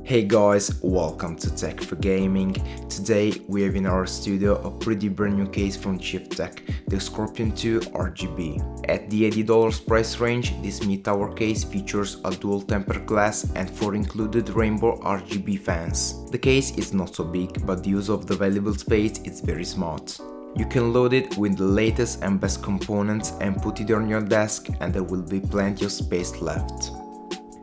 Hey guys, welcome to Tech for Gaming. Today we have in our studio a pretty brand new case from Chieftec, the Scorpion II RGB. At the $80 price range, this mid-tower case features a dual tempered glass and 4 included rainbow RGB fans. The case is not so big, but the use of the valuable space is very smart. You can load it with the latest and best components and put it on your desk, and there will be plenty of space left.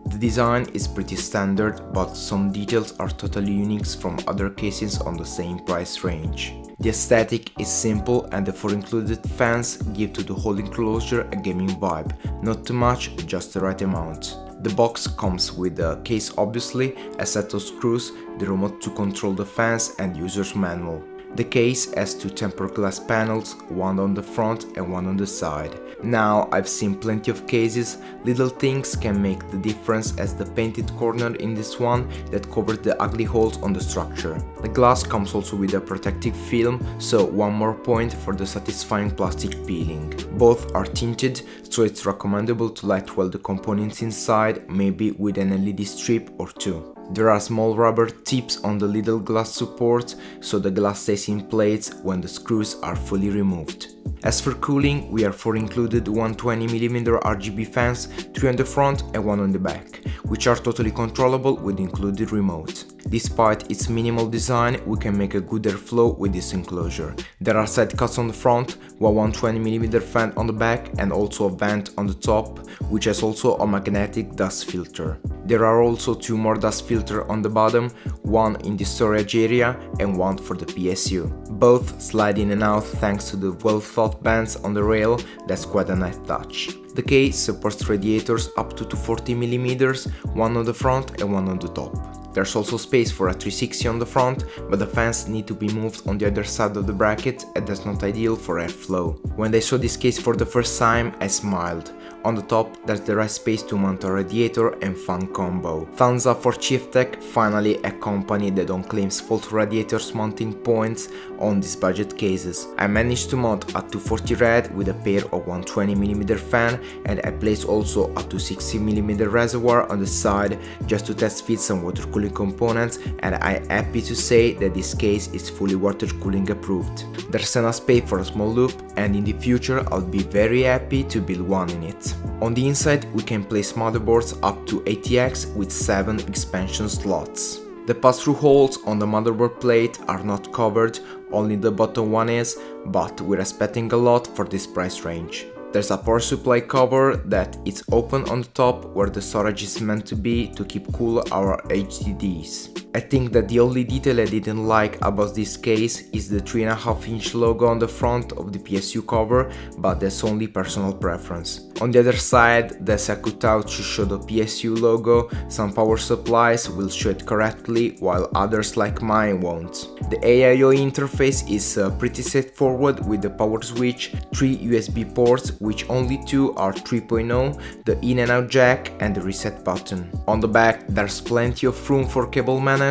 The design is pretty standard, but some details are totally unique from other cases on the same price range. The aesthetic is simple and the 4 included fans give to the whole enclosure a gaming vibe, not too much, just the right amount. The box comes with a case obviously, a set of screws, the remote to control the fans and user's manual. The case has 2 tempered glass panels, one on the front and one on the side. Now, I've seen plenty of cases, little things can make the difference, as the painted corner in this one that covers the ugly holes on the structure. The glass comes also with a protective film, so one more point for the satisfying plastic peeling. Both are tinted, so it's recommendable to light well the components inside, maybe with an LED strip or 2. There are small rubber tips on the little glass support, so the glass stays in place when the screws are fully removed. As for cooling, we have 4 included 120mm RGB fans, 3 on the front and 1 on the back, which are totally controllable with included remote. Despite its minimal design, we can make a good airflow with this enclosure. There are side cuts on the front, one 120mm fan on the back and also a vent on the top, which has also a magnetic dust filter. There are also 2 more dust filters on the bottom, one in the storage area and one for the PSU. Both slide in and out thanks to the well thought bands on the rail, that's quite a nice touch. The case supports radiators up to 240mm, one on the front and one on the top. There's also space for a 360 on the front, but the fans need to be moved on the other side of the bracket, and that's not ideal for airflow. When I saw this case for the first time, I smiled. On the top, there's the right space to mount a radiator and fan combo. Thumbs up for Chieftec, finally a company that don't claim false radiators mounting points on these budget cases. I managed to mount a 240 rad with a pair of 120mm fan, and I placed also a 260mm reservoir on the side just to test fit some water cooling components, and I'm happy to say that this case is fully water cooling approved. There's enough space for a small loop, and in the future I'll be very happy to build one in it. On the inside we can place motherboards up to 80x with 7 expansion slots. The pass-through holes on the motherboard plate are not covered, only the bottom one is, but we're expecting a lot for this price range. There's a power supply cover that is open on the top where the storage is meant to be to keep cool our HDDs. I think that the only detail I didn't like about this case is the 3.5-inch logo on the front of the PSU cover, but that's only personal preference. On the other side, there's a cutout to show the PSU logo, some power supplies will show it correctly, while others like mine won't. The AIO interface is pretty straightforward with the power switch, 3 USB ports, which only 2 are 3.0, the in and out jack and the reset button. On the back there's plenty of room for cable management,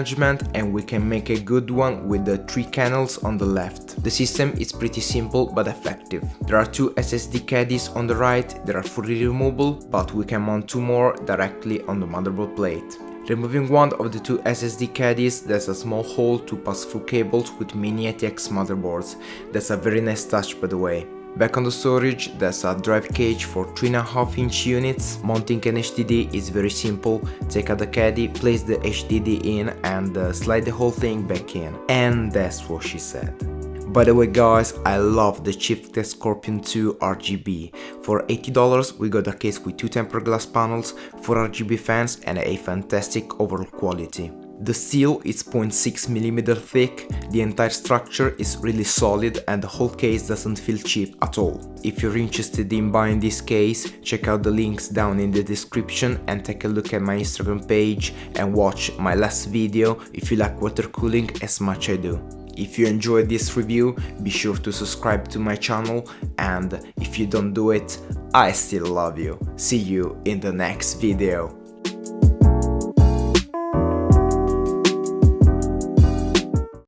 and we can make a good one with the 3 canals on the left. The system is pretty simple but effective. There are 2 SSD caddies on the right, they are fully removable, but we can mount 2 more directly on the motherboard plate. Removing one of the 2 SSD caddies, there's a small hole to pass through cables with mini ATX motherboards. That's a very nice touch by the way. Back on the storage, there's a drive cage for 3.5-inch units. Mounting an HDD is very simple. Take out the caddy, place the HDD in and slide the whole thing back in. And that's what she said. By the way guys, I love the Chieftec Scorpion II RGB. For $80 we got a case with 2 tempered glass panels, 4 RGB fans and a fantastic overall quality. The steel is 0.6mm thick, the entire structure is really solid and the whole case doesn't feel cheap at all. If you're interested in buying this case, check out the links down in the description and take a look at my Instagram page and watch my last video if you like water cooling as much as I do. If you enjoyed this review, be sure to subscribe to my channel, and if you don't do it, I still love you. See you in the next video.